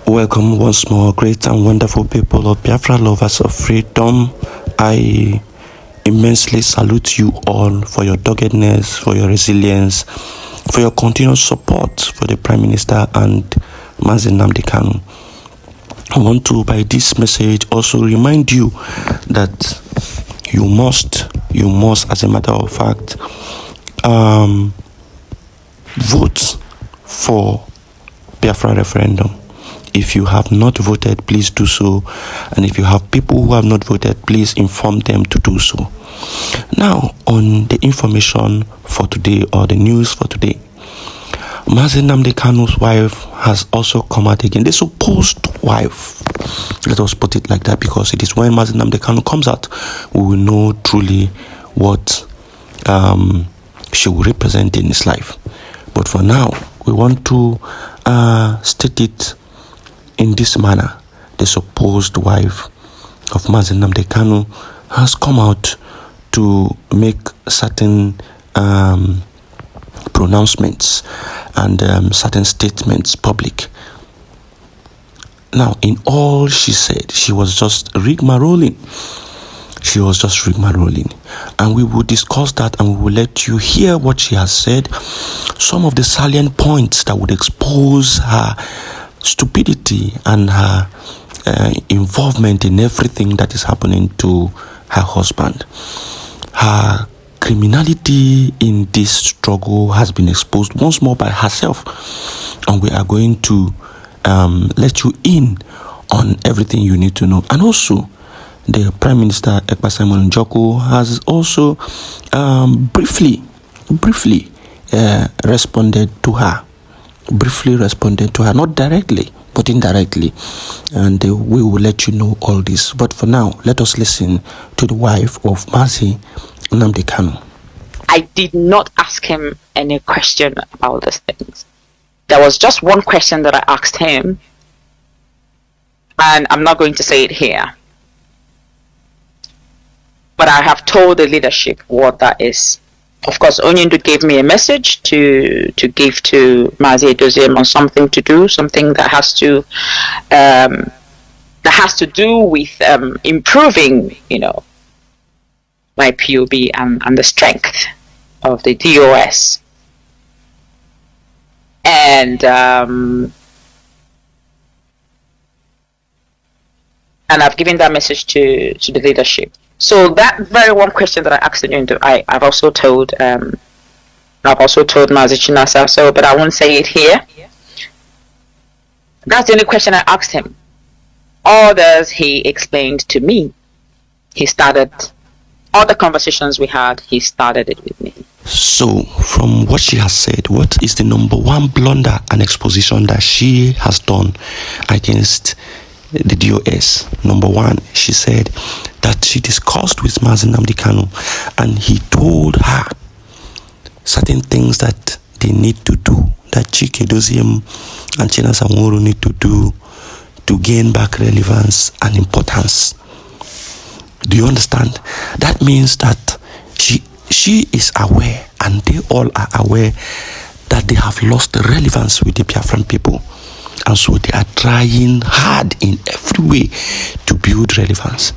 Welcome once more, great and wonderful people of Biafra, lovers of freedom. I immensely salute you all for your doggedness, for your resilience, for your continuous support for the Prime Minister and Mazi Nnamdi Kanu. I want to, by this message, also remind you that you must, as a matter of fact, vote for Biafra referendum. If you have not voted, please do so. And if you have people who have not voted, please inform them to do so. Now, on the information for today, or the news for today, Mazi Nnamdi Kanu's wife has also come out again. The supposed wife, let us put it like that, because it is when Mazi Nnamdi Kanu comes out, we will know truly what she will represent in his life. But for now, we want to state it in this manner. The supposed wife of Mazi Nnamdi Kanu has come out to make certain pronouncements and certain statements public. Now, in all she said, she was just rigmaroling. And we will discuss that, and we will let you hear what she has said, some of the salient points that would expose her stupidity and her involvement in everything that is happening to her husband. Her criminality in this struggle has been exposed once more by herself, and we are going to let you in on everything you need to know. And also, the Prime Minister Ekpa has also briefly responded to her. Not directly, but indirectly. And we will let you know all this. But for now, let us listen to the wife of Mazi Nnamdi Kanu. I did not ask him any question about these things. There was just one question that I asked him, and I'm not going to say it here. But I have told the leadership what that is. Of course, Onyendu gave me a message to give to Mazi Edoziem on something to do, something that has to do with improving, my POB and the strength of the DOS. And I've given that message to the leadership. So that very one question that I asked Onyendu, I've also told Mazi Chinasa, but I won't say it here. That's the only question I asked him. Others he explained to me. He started all the conversations we had. He started it with me. So, from what she has said, what is the number one blunder and exposition that she has done against the DOS? Number one, she said that she discussed with Mazi Nnamdi Kanu, and he told her certain things that they need to do, that Chike Edoziem and Chinasa Nworo need to do to gain back relevance and importance. Do you understand? That means that she is aware, and they all are aware, that they have lost relevance with the Biafran people. And so they are trying hard in every way to build relevance.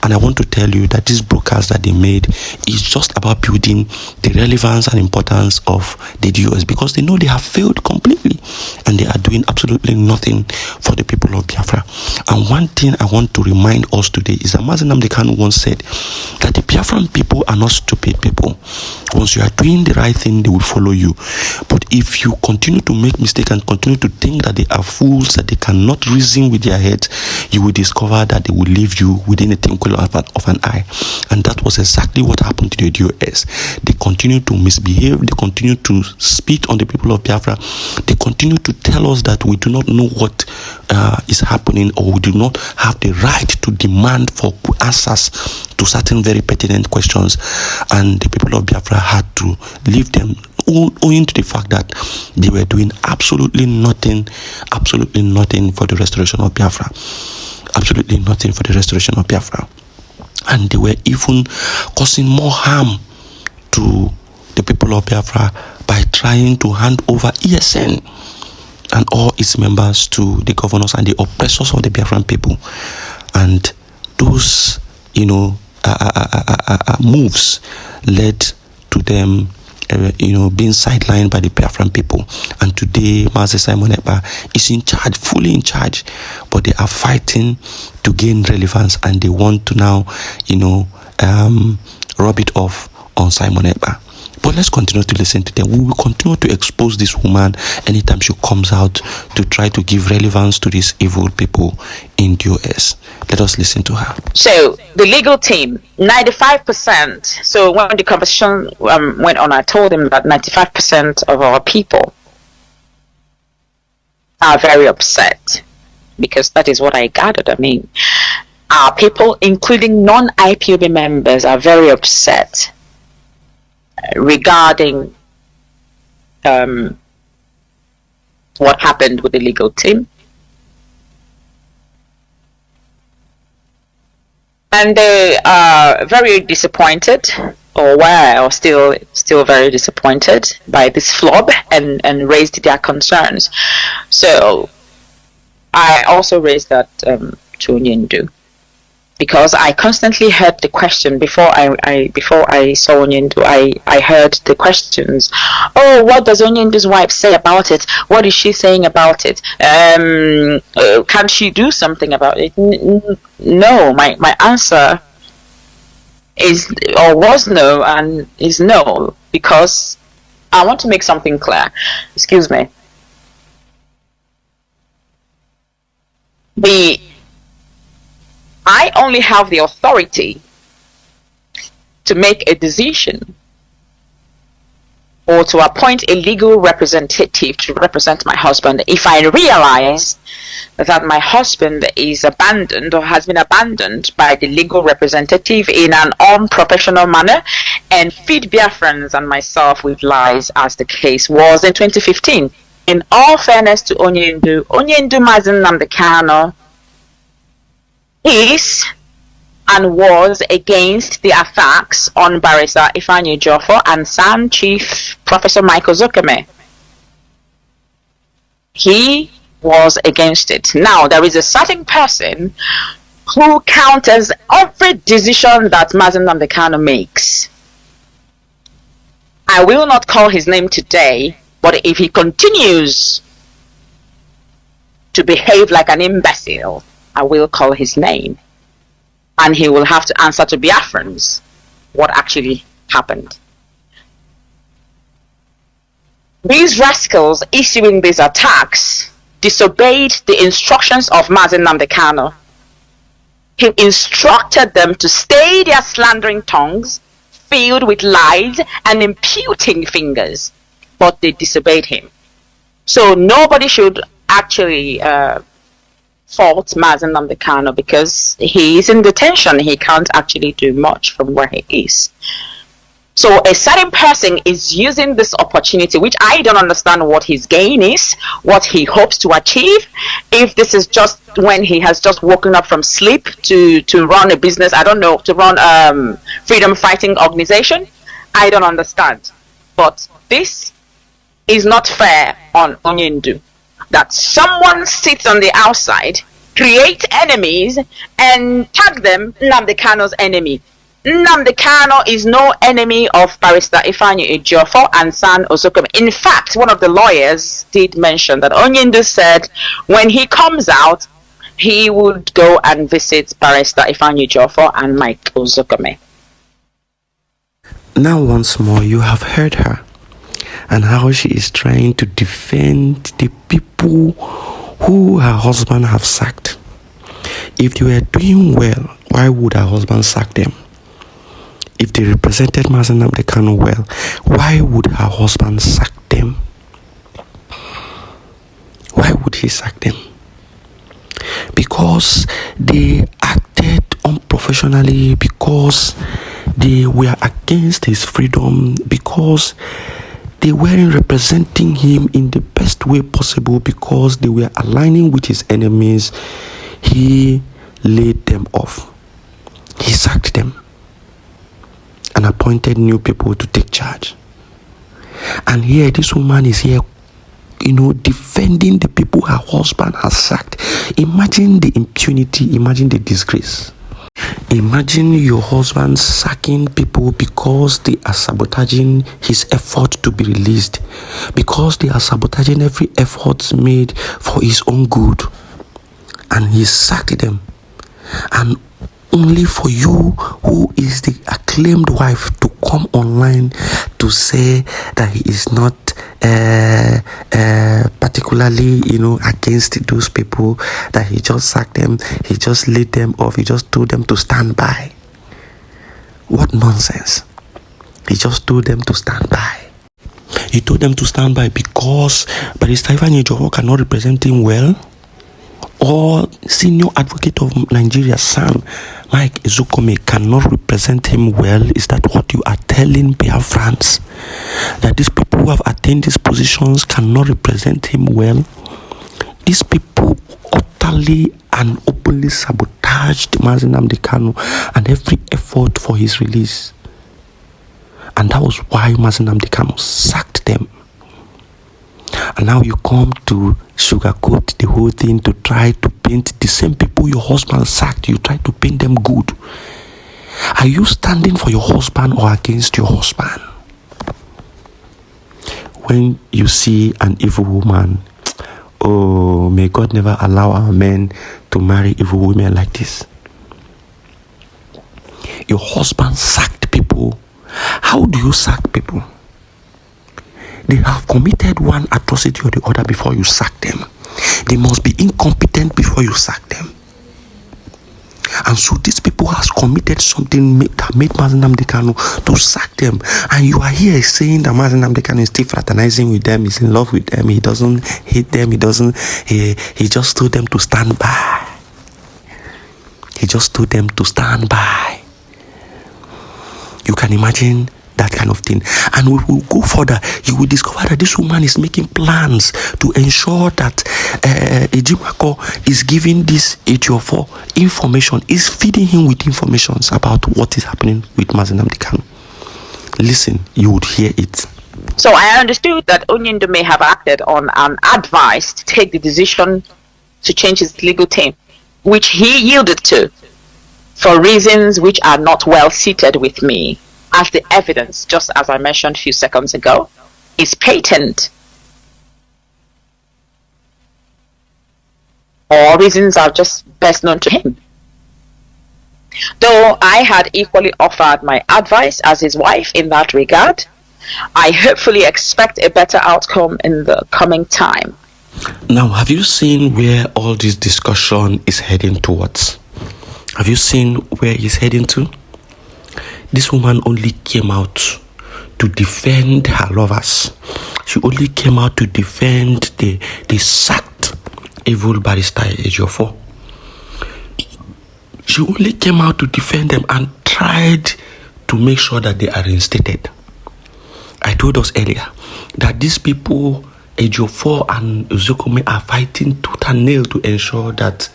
And I want to tell you that this broadcast that they made is just about building the relevance and importance of the DOS, because they know they have failed completely and they are doing absolutely nothing for the people of Biafra. And one thing I want to remind us today is that Mazi Nnamdi Kanu once said that the Biafran people are not stupid people. Once you are doing the right thing, they will follow you. But if you continue to make mistakes and continue to think that they are fools, that they cannot reason with their heads, you will discover that they will leave you within a twinkle of an eye. And that was exactly what happened to the DOS. They continue to misbehave, they continue to spit on the people of Biafra, they continue to tell us that we do not know what is happening, or we do not have the right to demand for answers to certain very pertinent questions. And the people of Biafra had to leave them, owing to the fact that they were doing absolutely nothing for the restoration of Biafra. Absolutely nothing for the restoration of Biafra. And they were even causing more harm to the people of Biafra by trying to hand over ESN and all its members to the governors and the oppressors of the Biafran people. And those, moves led to them, being sidelined by the Biafran people. And today, Master Simon Ekpa is in charge, fully in charge, but they are fighting to gain relevance, and they want to now, rub it off on Simon Ekpa. But let's continue to listen to them. We will continue to expose this woman anytime she comes out to try to give relevance to these evil people in the US. Let us listen to her. So the legal team, 95%. So when the conversation went on, I told him that 95% of our people are very upset, because that is what I gathered. I mean, our people, including non-IPOB members, are very upset regarding what happened with the legal team. And they are very disappointed, or still very disappointed by this flop, and raised their concerns. So I also raised that to Onyendu, because I constantly heard the question before I saw Onyendu. I heard the questions. Oh, what does Onyendu's wife say about it? What is she saying about it? Can she do something about it? No. My answer is, or was no, and is no, because I want to make something clear. Excuse me. I only have the authority to make a decision or to appoint a legal representative to represent my husband if I realize that my husband is abandoned or has been abandoned by the legal representative in an unprofessional manner, and feed Biafrans and myself with lies, as the case was in 2015. In all fairness to Onyendu Mazen Nnamdi Kanu is and was against the attacks on Barrister Ifeanyi Ejiofor and SAN Chief Professor Michael Zokeme. He was against it. Now, there is a certain person who counters every decision that Mazen Nnamdi Kanu makes. I will not call his name today, but if he continues to behave like an imbecile, I will call his name, and he will have to answer to Biafrans what actually happened. These rascals issuing these attacks disobeyed the instructions of Mazen Nnamdi Kanu. He instructed them to stay their slandering tongues, filled with lies and imputing fingers, but they disobeyed him. So nobody should actually fault Mazen Nnamdi Kanu, because he is in detention. He can't actually do much from where he is. So a certain person is using this opportunity, which I don't understand what his gain is, what he hopes to achieve. If this is just when he has just woken up from sleep to run a business, I don't know, to run freedom fighting organization, I don't understand. But this is not fair on Onyendu, that someone sits on the outside, create enemies, and tag them Nnamdi Kanu's enemy. Nnamdi Kanu is no enemy of Barrister Ifeanyi Ejiofor and SAN Ozokeme. In fact, one of the lawyers did mention that Onyendu said when he comes out, he would go and visit Barrister Ifeanyi Ejiofor and Mike Ozokeme. Now once more, you have heard her, and how she is trying to defend the people who her husband have sacked. If they were doing well, why would her husband sack them? If they represented Mazen Nnamdi Kanu well, why would her husband sack them? Why would he sack them? Because they acted unprofessionally, because they were against his freedom, because they weren't representing him in the best way possible, because they were aligning with his enemies. He laid them off. He sacked them and appointed new people to take charge. And here, this woman is here defending the people her husband has sacked. Imagine the impunity, imagine the disgrace. Imagine your husband sacking people because they are sabotaging his effort to be released, because they are sabotaging every effort made for his own good, and he sacked them. And only for you, who is the acclaimed wife, to come online to say that he is not particularly against those people, that he just sacked them, he just laid them off, he just told them to stand by. What nonsense. He just told them to stand by. He told them to stand by because Barrister Ivan Ejofor cannot represent him well, or senior advocate of Nigeria's son, Mike Ezokome, cannot represent him well. Is that what you are telling Biafrans? That these people who have attained these positions cannot represent him well? These people utterly and openly sabotaged Mazi Nnamdi Kanu and every effort for his release. And that was why Mazi Nnamdi Kanu sacked them. And now you come to sugarcoat the whole thing to try to paint the same people your husband sacked. You try to paint them good. Are you standing for your husband or against your husband? When you see an evil woman, oh, may God never allow our men to marry evil women like this. Your husband sacked people. How do you sack people? They have committed one atrocity or the other before you sack them. They must be incompetent before you sack them. And so these people has committed something that made Mazi Nnamdi Kanu to sack them. And you are here saying that Mazi Nnamdi Kanu is still fraternizing with them, he's in love with them, he doesn't hate them, he just told them to stand by. He just told them to stand by. You can imagine that kind of thing. And we will go further. You will discover that this woman is making plans to ensure that Ejimako is giving this Ejiofor information, is feeding him with informations about what is happening with Mazi Nnamdi Kanu. Listen, you would hear it. So I understood that Onyindo may have acted on an advice to take the decision to change his legal team, which he yielded to for reasons which are not well seated with me, as the evidence, just as I mentioned a few seconds ago, is patent. Or reasons are just best known to him. Though I had equally offered my advice as his wife in that regard, I hopefully expect a better outcome in the coming time. Now, have you seen where all this discussion is heading towards? Have you seen where it's heading to? This woman only came out to defend her lovers. She only came out to defend the sacked evil Barrister Ejiofor. She only came out to defend them and tried to make sure that they are reinstated. I told us earlier that these people, Ejiofor and Uzokome, are fighting tooth and nail to ensure that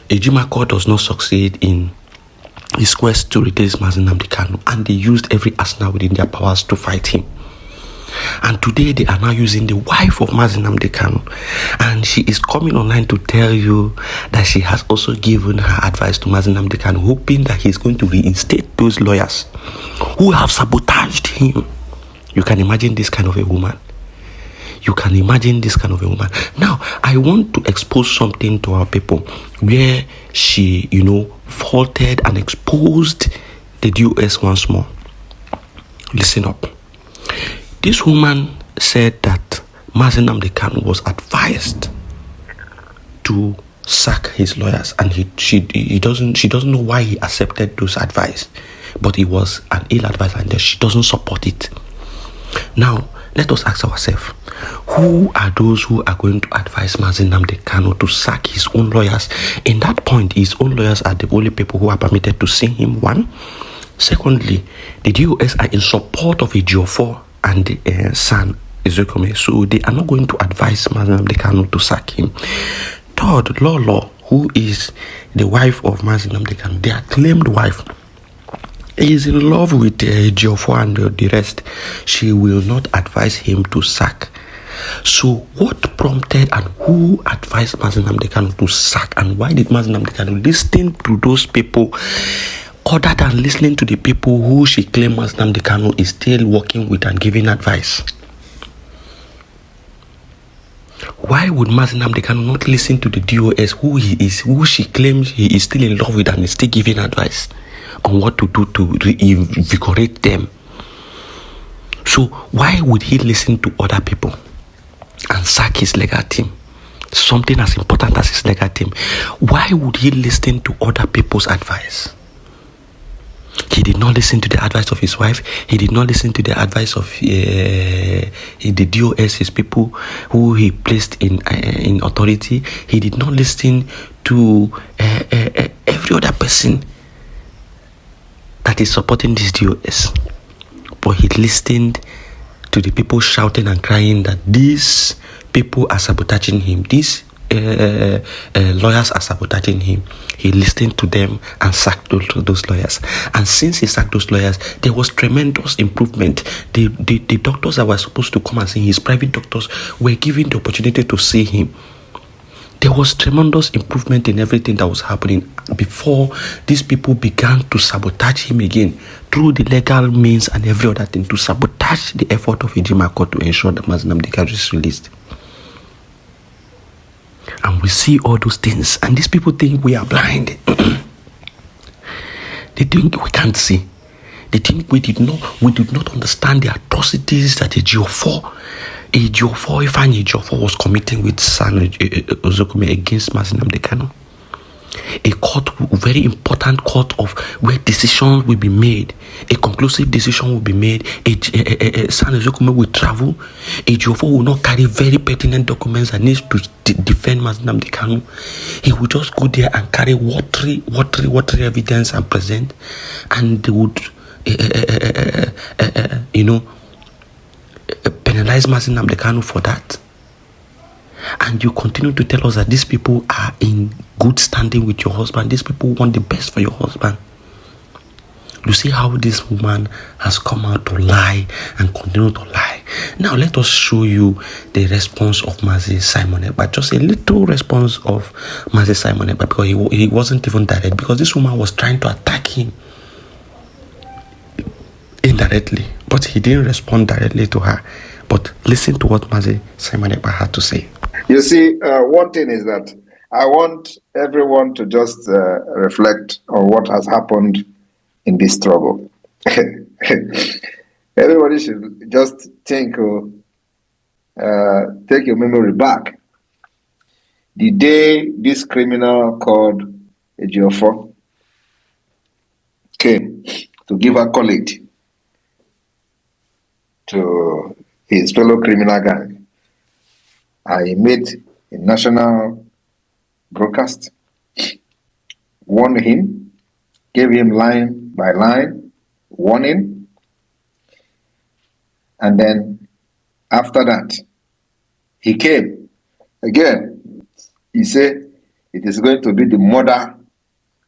Ejimako does not succeed in his quest to release Mazi Nnamdi Kanu, and they used every arsenal within their powers to fight him. And today they are now using the wife of Mazi Nnamdi Kanu, and she is coming online to tell you that she has also given her advice to Mazi Nnamdi Kanu, hoping that he's going to reinstate those lawyers who have sabotaged him. You can imagine this kind of a woman. You can imagine this kind of a woman. Now, I want to expose something to our people where she, faulted and exposed the DOS once more. Listen up. This woman said that Mazi Nnamdi Kanu was advised to sack his lawyers, and she doesn't know why he accepted those advice, but it was an ill advice and she doesn't support it. Now, let us ask ourselves, who are those who are going to advise Mazi Nnamdi Kanu to sack his own lawyers? In that point, his own lawyers are the only people who are permitted to see him, one. Secondly, the DOS are in support of Ejiofor and the son, Ezekome, so they are not going to advise Mazi Nnamdi Kanu to sack him. Third, Lolo, who is the wife of Mazi Nnamdi Kanu, the acclaimed wife, is in love with Ejiofor and the rest. She will not advise him to sack So what prompted and who advised Mazi Nnamdi Kanu to sack, and why did Mazi Nnamdi Kanu listen to those people other than listening to the people who she claimed Mazi Nnamdi Kanu is still working with and giving advice? Why would Mazi Nnamdi Kanu not listen to the DOS who he is, who she claims he is still in love with and is still giving advice on what to do to reinvigorate them? So why would he listen to other people and sack his legal team? Something as important as his legal team. Why would he listen to other people's advice? He did not listen to the advice of his wife. He did not listen to the advice of the DOS, his people who he placed in authority. He did not listen to every other person that is supporting this DOS. But he listened to the people shouting and crying that these people are sabotaging him. These lawyers are sabotaging him. He listened to them and sacked those lawyers. And since he sacked those lawyers, there was tremendous improvement. The doctors that were supposed to come and see his private doctors were given the opportunity to see him. There was tremendous improvement in everything that was happening before these people began to sabotage him again through the legal means and every other thing, to sabotage the effort of Ejima Court to ensure that Mazi Nnamdi Kanu is released. And we see all those things, and these people think we are blind. They think we can't see. They think we did not understand the atrocities that Ejiofor was committing with San Ozokume against Mazi Nnamdi Kanu. A court, very important court of where decisions will be made, a conclusive decision will be made. San Ozokume will travel. Ejiofor will not carry very pertinent documents that needs to defend Mazi Nnamdi Kanu. He will just go there and carry watery evidence and present, and they would penalize Mazi Nnamdi Kanu for that. And you continue to tell us that these people are in good standing with your husband. These people want the best for your husband. You see how this woman has come out to lie and continue to lie. Now let us show you the response of Mazi Simon Ekpa. Just a little response of Mazi Simon Ekpa, because he wasn't even direct, because this woman was trying to attack him indirectly, but he didn't respond directly to her. But listen to what Mazi Simon Ekpa had to say. You see, one thing is that I want everyone to just reflect on what has happened in this struggle. Everybody should just think, take your memory back. The day this criminal called Ejiofor came to give a colleague to his fellow criminal gang, I made a national broadcast, warned him, gave him line by line warning, and then after that, he came again. He said it is going to be the mother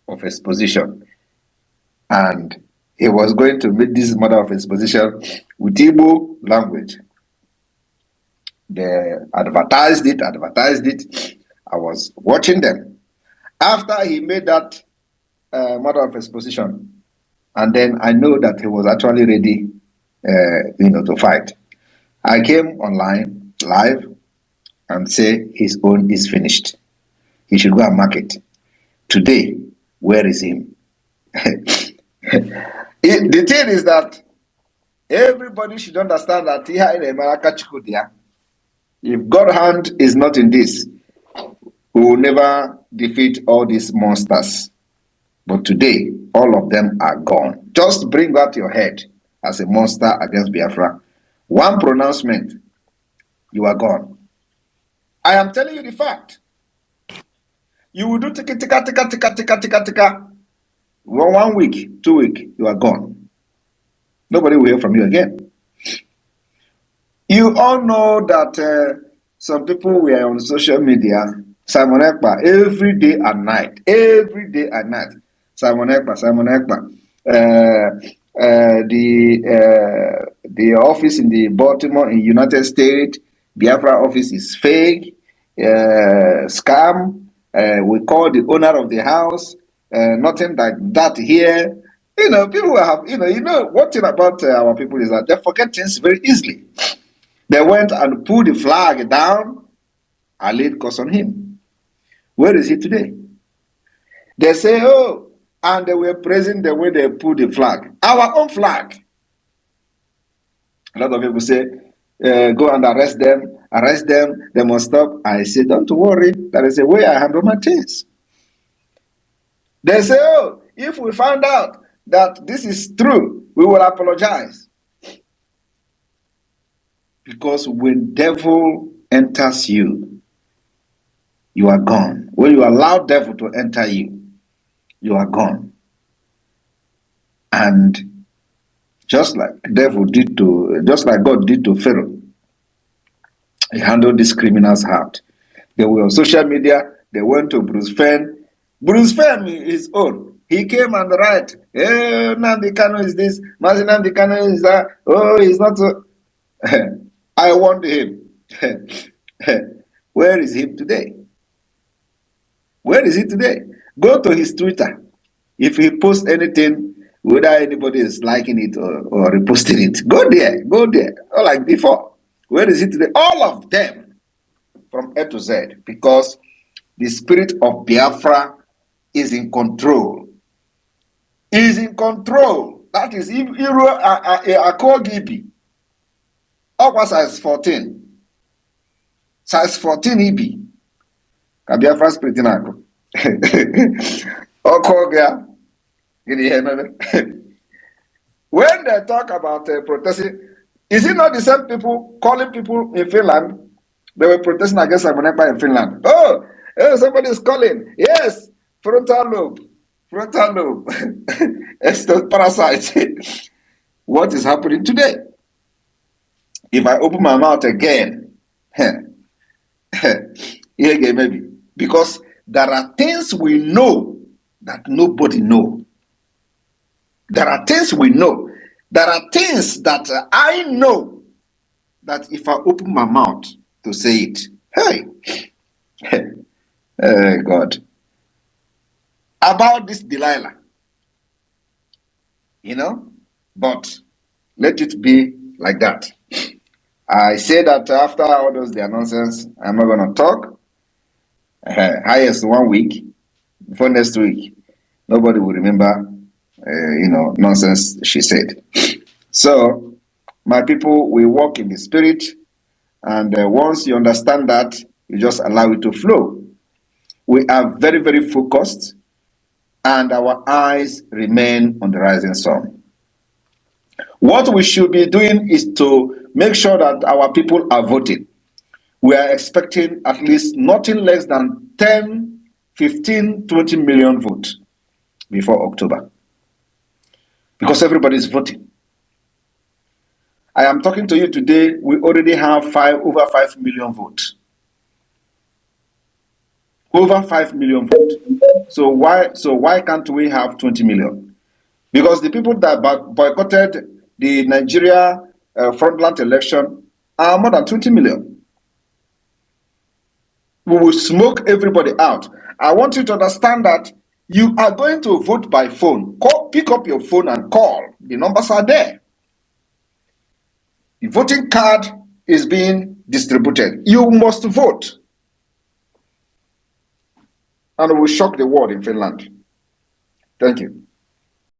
of exposition, and he was going to make this mother of exposition with Igbo language. They advertised it. I was watching them. After he made that mother of exposition, and then I know that he was actually ready, to fight. I came online live and say his own is finished. He should go and mark it. Today, where is him? The thing is that everybody should understand that if God's hand is not in this, we will never defeat all these monsters. But today, all of them are gone. Just bring out your head as a monster against Biafra. One pronouncement, you are gone. I am telling you the fact. You will do tika. 1 week, 2 weeks, you are gone. Nobody will hear from you again. You all know that some people were on social media, Simon Ekpa, every day and night. Simon Ekpa. The office in the Baltimore in United States, Biafra office is fake, scam. We call the owner of the house. Nothing like that here. People will have, one thing about our people is that they forget things very easily. They went and pulled the flag down and laid curse on him. Where is he today? They say, oh, and they were praising the way they pulled the flag. Our own flag. A lot of people say, go and arrest them, they must stop. I say, don't worry, that is the way I handle my things. They say, oh, if we find out that this is true, we will apologize. Because when devil enters you, you are gone. When you allow devil to enter you, you are gone. And just like God did to Pharaoh, he handled this criminal's heart. They were on social media. They went to Bruce Fenn. Bruce Fenn is own. He came and write, Nnamdi Kanu is this, Nnamdi Kanu is that. Oh, he's not so. I warned him. Where is he today? Where is he today? Go to his Twitter. If he posts anything, whether anybody is liking it or reposting it, go there. Or like before. Where is he today? All of them from A to Z, because the spirit of Biafra is in control. Is in control. That is Iro Akogibi. Up size 14. Size 14 EB. Biafra spirit in Ako. Okogia. When they talk about protesting, is it not the same people calling people in Finland? They were protesting against Ekpa in Finland. Oh, somebody is calling. Yes, frontal lobe. It's the parasite. What is happening today? If I open my mouth again, here again maybe, because there are things we know that nobody knows. There are things we know. There are things that I know that if I open my mouth to say it, hey, God, about this Delilah, but let it be like that. I say that after all those their nonsense, I'm not going to talk. Highest 1 week, before next week, nobody will remember nonsense she said. So, my people, we walk in the spirit, and once you understand that, you just allow it to flow. We are very, very focused, and our eyes remain on the rising sun. What we should be doing is to make sure that our people are voting. We are expecting at least nothing less than 10, 15, 20 million votes before October, because everybody is voting. I am talking to you today, we already have over 5 million votes. Over 5 million votes. So why can't we have 20 million? Because the people that boycotted the Nigeria frontland election are more than 20 million. We will smoke everybody out. I want you to understand that you are going to vote by phone. Pick up your phone and call. The numbers are there. The voting card is being distributed. You must vote. And we will shock the world in Finland. Thank you.